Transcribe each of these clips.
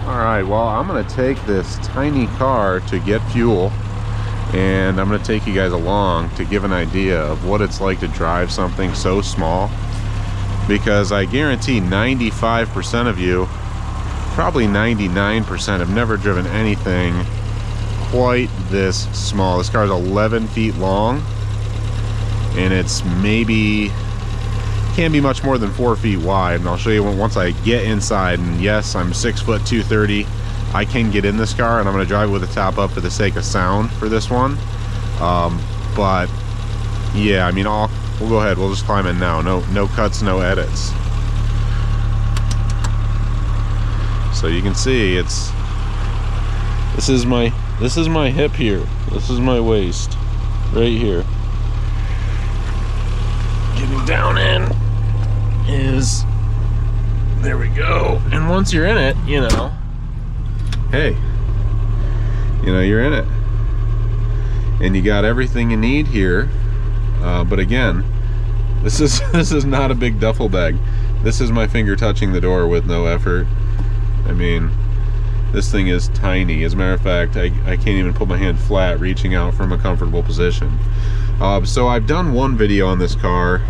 Alright, well, I'm going to take this tiny car to get fuel, and I'm going to take you guys along to give an idea of what it's like to drive something so small, because I guarantee 95% of you, probably 99%, have never driven anything quite this small. This car is 11 feet long, and it's maybe can't be much more than 4 feet wide, and I'll show you once I get inside. And yes, I'm 6 foot 230. I can get in this car, and I'm going to drive it with the top up for the sake of sound for this one. But yeah, I mean, we'll go ahead. We'll just climb in now. No cuts, no edits. So you can see this is my hip here. This is my waist right here. Getting down in is, there we go. And once you're in it, you know, hey, you know, you're in it, and you got everything you need here. But again, this is not a big duffel bag. This is my finger touching the door with no effort. I mean, this thing is tiny. As a matter of fact, I can't even put my hand flat reaching out from a comfortable position. So I've done one video on this car,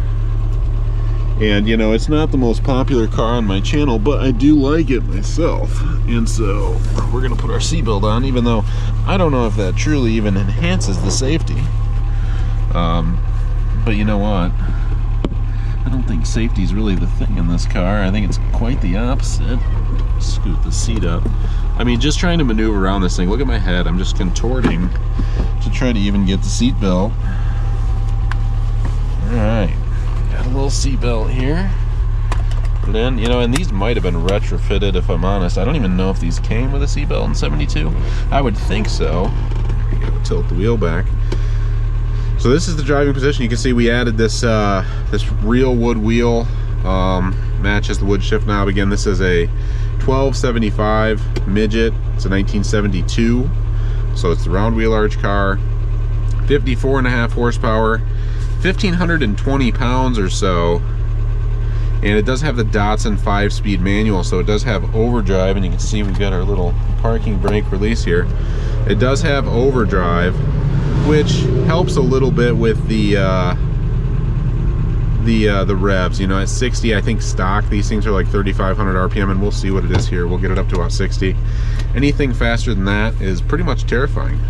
and you know, it's not the most popular car on my channel, but I do like it myself. And so we're gonna put our seatbelt on, even though I don't know if that truly even enhances the safety. But you know what? I don't think safety is really the thing in this car. I think it's quite the opposite. Scoot the seat up. I mean, just trying to maneuver around this thing. Look at my head. I'm just contorting to try to even get the seat belt. Alright. Got a little seat belt here. Put it in. You know, and these might have been retrofitted, if I'm honest. I don't even know if these came with a seat belt in '72. I would think so. Tilt the wheel back. So this is the driving position. You can see we added this this real wood wheel. Matches the wood shift knob. Again, this is a 1275 Midget. It's a 1972, so it's the round wheel arch car. 54.5 horsepower, 1,520 pounds or so, and it does have the Datsun 5-speed manual, so it does have overdrive, and you can see we've got our little parking brake release here. It does have overdrive, which helps a little bit with the revs. You know, at 60, I think stock, these things are like 3,500 RPM, and we'll see what it is here. We'll get it up to about 60. Anything faster than that is pretty much terrifying.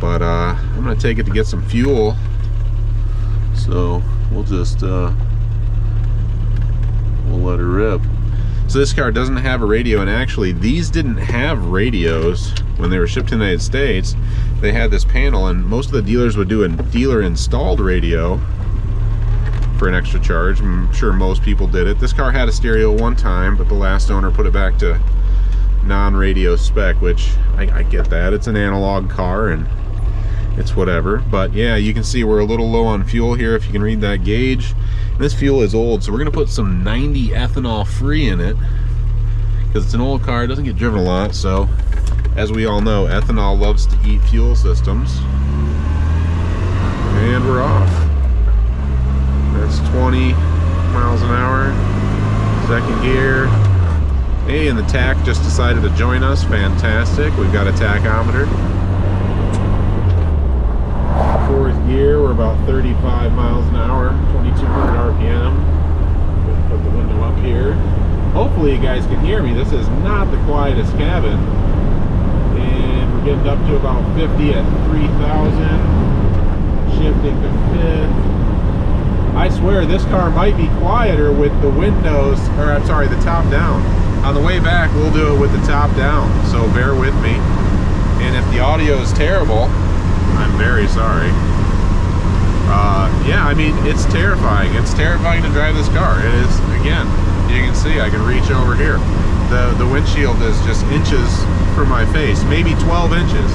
But I'm gonna take it to get some fuel, so we'll just we'll let her rip. So this car doesn't have a radio, and actually these didn't have radios when they were shipped to the United States. They had this panel, and most of the dealers would do a dealer installed radio for an extra charge. I'm sure most people did it. This car had a stereo one time, but the last owner put it back to non-radio spec, which I get that. It's an analog car and it's whatever. But yeah, you can see we're a little low on fuel here, if you can read that gauge. And this fuel is old, so we're gonna put some 90 ethanol free in it, because it's an old car, it doesn't get driven a lot. So as we all know, ethanol loves to eat fuel systems. And we're off. That's 20 miles an hour. Second gear. Hey, and the TAC just decided to join us. Fantastic. We've got a tachometer. Fourth gear. We're about 35 miles an hour, 2,200 RPM. Put the window up here. Hopefully you guys can hear me. This is not the quietest cabin. And we're getting up to about 50 at 3,000. Shifting to fifth. I swear this car might be quieter with the windows, or I'm sorry, the top down. On the way back, we'll do it with the top down, so bear with me. And if the audio is terrible, I'm very sorry. Yeah, I mean, it's terrifying. It's terrifying to drive this car. It is, again, you can see I can reach over here. The windshield is just inches from my face, maybe 12 inches.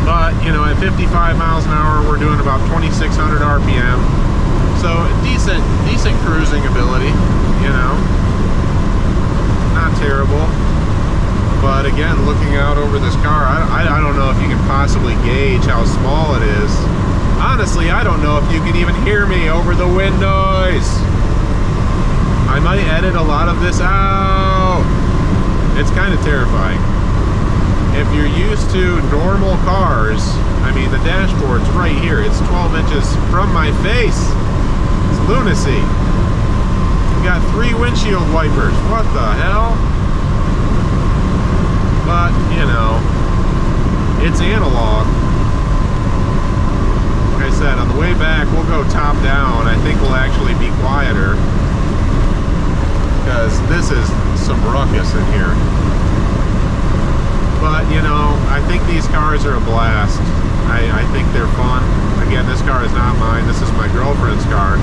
But, you know, at 55 miles an hour, we're doing about 2,600 RPM. So decent cruising ability, you know. Not terrible. But again, looking out over this car, I don't know if you can possibly gauge how small it is. Honestly, I don't know if you can even hear me over the wind noise. I might edit a lot of this out. It's kind of terrifying. If you're used to normal cars, I mean, the dashboard's right here. It's 12 inches from my face. It's lunacy. We got 3 windshield wipers. What the hell? But, you know, it's analog. Like I said, on the way back, we'll go top down. I think we'll actually be quieter, because this is some ruckus in here. But, you know, I think these cars are a blast. I think they're fun. Again, this car is not mine. This is my girlfriend's car.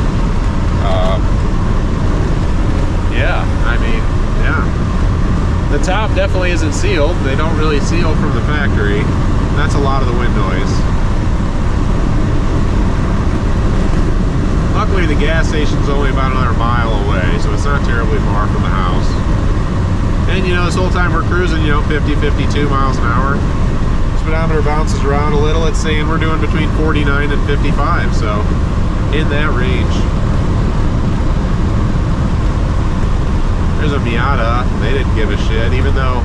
Yeah, I mean, yeah. The top definitely isn't sealed. They don't really seal from the factory. That's a lot of the wind noise. Luckily, the gas station's only about another mile away, so it's not terribly far from the house. And, you know, this whole time we're cruising, you know, 50, 52 miles an hour. Speedometer bounces around a little. It's saying we're doing between 49 and 55, so in that range. There's a Miata. They didn't give a shit, even though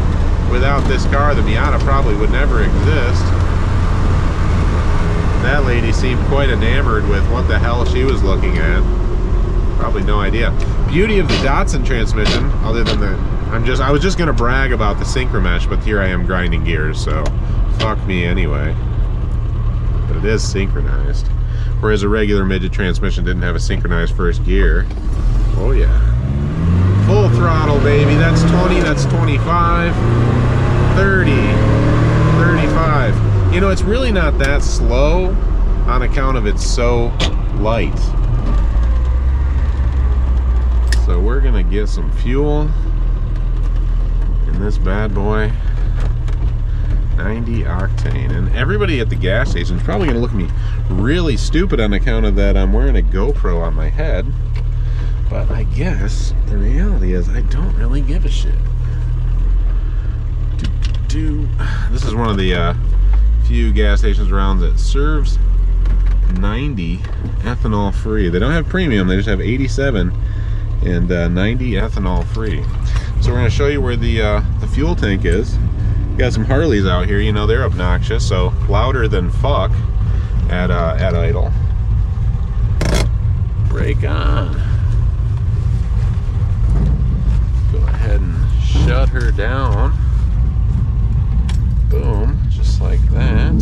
without this car, the Miata probably would never exist. That lady seemed quite enamored with what the hell she was looking at. Probably no idea. Beauty of the Datsun transmission, other than the... I was just gonna brag about the synchromesh, but here I am grinding gears, so fuck me anyway. But it is synchronized. Whereas a regular midget transmission didn't have a synchronized first gear. Oh yeah. Full throttle, baby. That's 20, that's 25, 30, 35. You know, it's really not that slow on account of it's so light. So we're gonna get some fuel in this bad boy. 90 octane. And everybody at the gas station is probably gonna look at me really stupid on account of that I'm wearing a GoPro on my head. But I guess the reality is I don't really give a shit. This is one of the few gas stations around that serves 90 ethanol free. They don't have premium, they just have 87 and 90 ethanol free. So we're going to show you where the fuel tank is. Got some Harleys out here, you know, they're obnoxious, so louder than fuck at idle. Brake on. Go ahead and shut her down. Boom, just like that.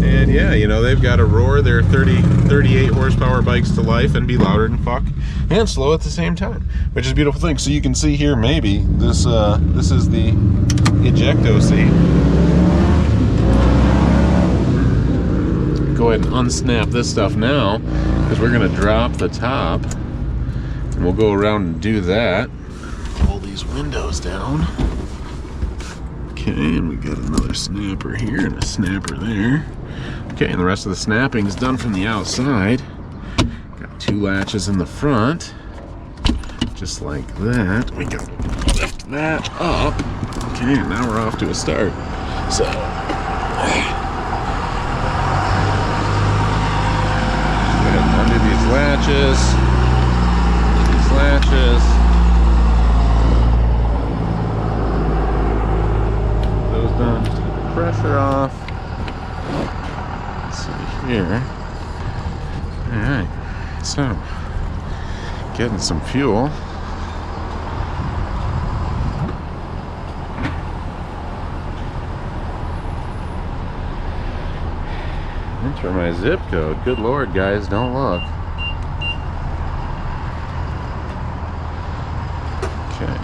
And yeah, you know, they've got to roar their 38 horsepower bikes to life and be louder than fuck and slow at the same time, which is a beautiful thing. So you can see here, maybe this is the ejecto seat. Go ahead and unsnap this stuff now, because we're gonna drop the top, and we'll go around and do that. Pull these windows down. Okay, and we got another snapper here and a snapper there. Okay, and the rest of the snapping is done from the outside. Got 2 latches in the front, just like that. We can lift that up. Okay, and now we're off to a start. So, go ahead and undo these latches. These latches. Those done. Pressure off. Here. Alright, so getting some fuel. Enter my zip code. Good lord, guys, don't look. Okay.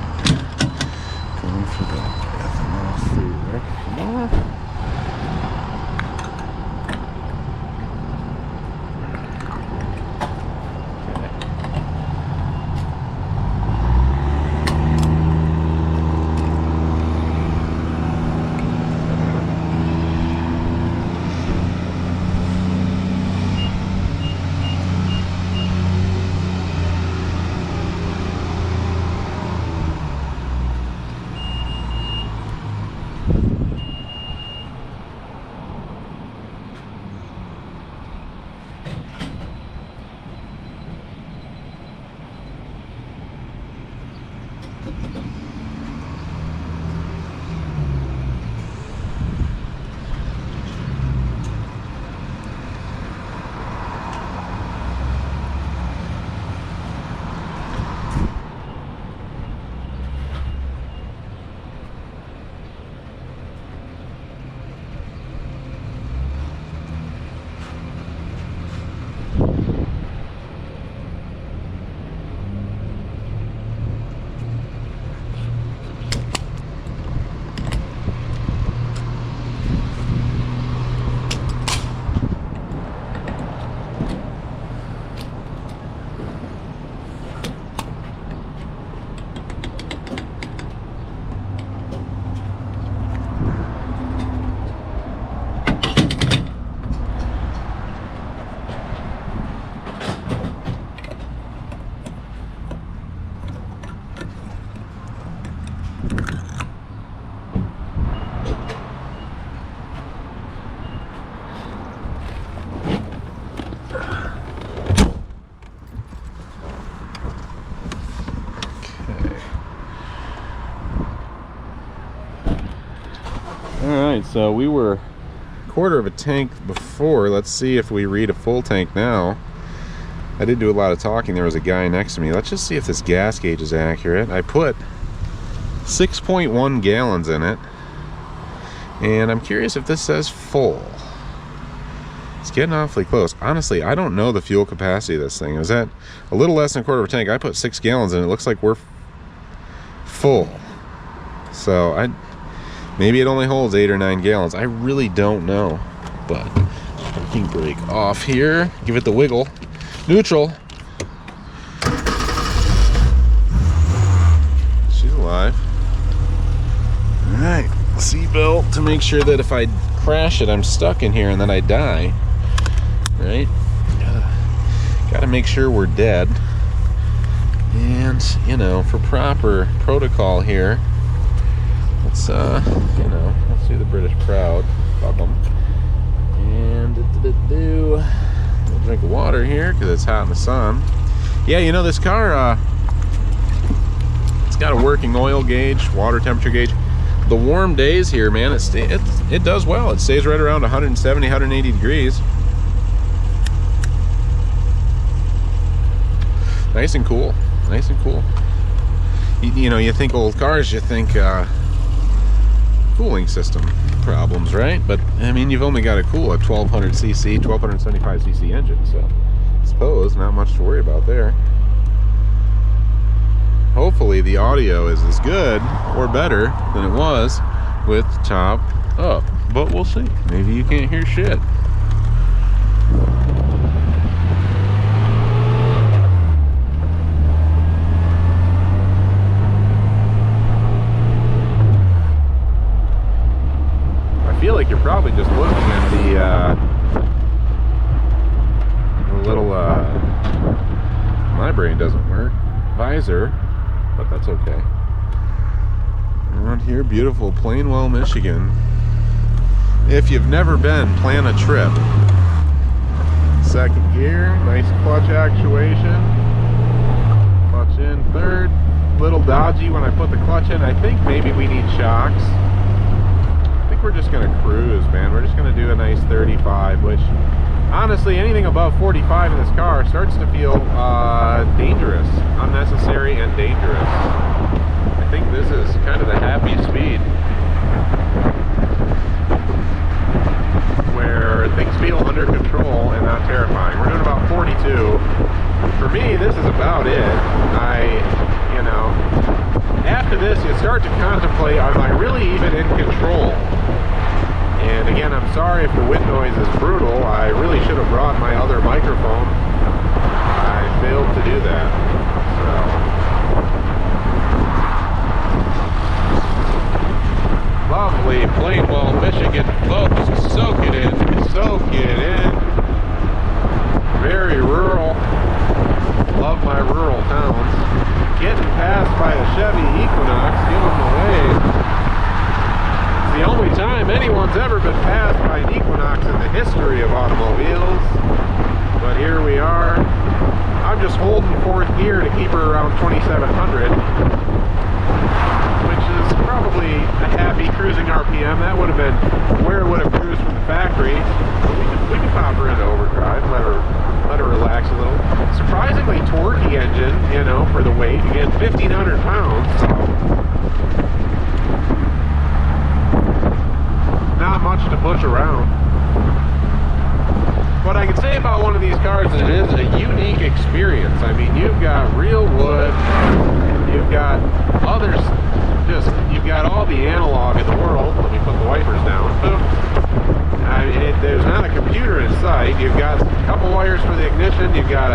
Going for the ethanol free. Come on. right, so we were quarter of a tank before. Let's see if we read a full tank now. I did do a lot of talking. There was a guy next to me. Let's just see if this gas gauge is accurate. I put 6.1 gallons in it, and I'm curious if this says full. It's getting awfully close. Honestly, I don't know the fuel capacity of this thing. It was at a little less than a quarter of a tank. I put 6 gallons in it. It looks like we're full. So maybe it only holds 8 or 9 gallons. I really don't know. But parking brake off here. Give it the wiggle. Neutral. She's alive. Alright, seatbelt to make sure that if I crash it, I'm stuck in here and then I die. Right? Gotta make sure we're dead. And, you know, for proper protocol here, let's, let's do the British proud. Fuck 'em. And we'll drink water here because it's hot in the sun. Yeah, you know, this car, it's got a working oil gauge, water temperature gauge. The warm days here, man, it does well. It stays right around 170, 180 degrees. Nice and cool. Nice and cool. You know, you think old cars, you think cooling system problems, right? But I mean, you've only got to cool a 1200 cc, 1275 cc engine, so I suppose not much to worry about there. Hopefully the audio is as good or better than it was with top up, but we'll see. Maybe you can't hear shit. I feel like you're probably just looking at the little my brain doesn't work, visor, but that's okay. Around here, beautiful Plainwell, Michigan. If you've never been, plan a trip. Second gear, nice clutch actuation. Clutch in, third. Little dodgy when I put the clutch in. I think maybe we need shocks. We're just gonna cruise, man. We're just gonna do a nice 35, which honestly, anything above 45 in this car starts to feel dangerous, unnecessary and dangerous. I think this is kind of the happy speed where things feel under control and not terrifying. We're doing about 42. For me, this is about it. You know, after this, you start to contemplate, am I really even in control? And again, I'm sorry if the wind noise is brutal. I really should have brought my other microphone. I failed to do that. So. Lovely Plainwell, Michigan, folks. Soak it in. Soak it in. Very rural. Love my rural towns. Getting passed by a Chevy Equinox, give them away. It's the only time anyone's ever been passed by an Equinox in the history of automobiles. But here we are. I'm just holding fourth gear to keep her around 2700, which is probably a happy cruising RPM. That would have been where it would have cruised from the factory. We can pop her into overdrive, let her relax a little. Surprisingly torquey engine, you know, for the weight. Again, 1,500 pounds. So not much to push around. What I can say about one of these cars is it is a unique experience. I mean, you've got real wood, you've got others, you've got all the analog in the world. Let me put the wipers down. Boom. I mean, there's not a computer in sight. You've got a couple wires for the ignition. You've got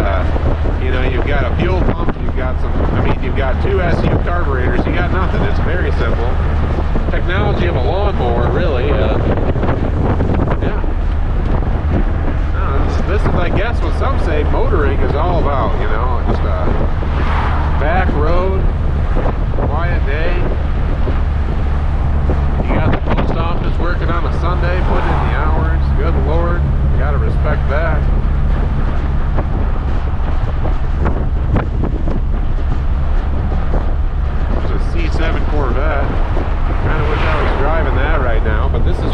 you've got a fuel pump. You've got you've got 2 SU carburetors. You got nothing. It's very simple. Technology of a lawnmower, really. Yeah. This is, I guess, what some say motoring is all about. You know, just a back road, quiet day. You got the post office working on a Sunday, putting in the hours. Good Lord, you gotta respect that. There's a C7 Corvette. Kind of wish I was driving that right now, but this is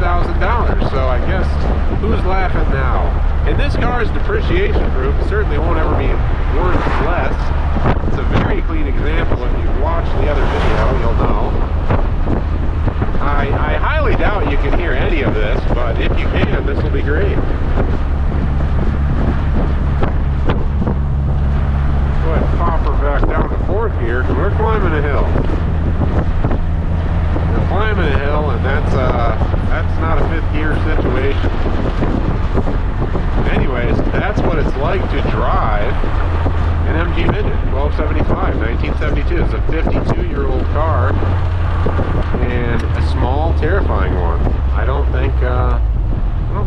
So I guess who's laughing now? And this car is depreciation proof. It certainly won't ever be worth less. It's a very clean example. If you've watched the other video, you'll know. I highly doubt you can hear any of this, but if you can, this will be great. Go ahead and pop her back down to fourth gear, because we're climbing a hill. We're climbing a hill, and that's not a fifth gear situation. Anyways, that's what it's like to drive an MG Midget 1275, 1972. It's a 52-year-old car, and a small, terrifying one. I don't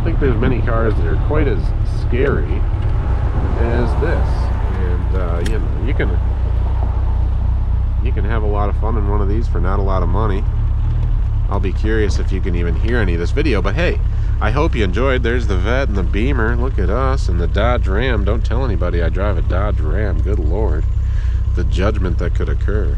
think there's many cars that are quite as scary as this. And you know, you can have a lot of fun in one of these for not a lot of money. I'll be curious if you can even hear any of this video, but hey, I hope you enjoyed. There's the Vet and the Beamer. Look at us, and the Dodge Ram. Don't tell anybody I drive a Dodge Ram. Good Lord, the judgment that could occur.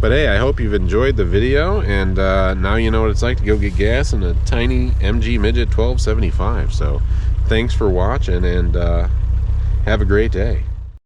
But hey, I hope you've enjoyed the video, and now you know what it's like to go get gas in a tiny MG Midget 1275. So thanks for watching, and have a great day.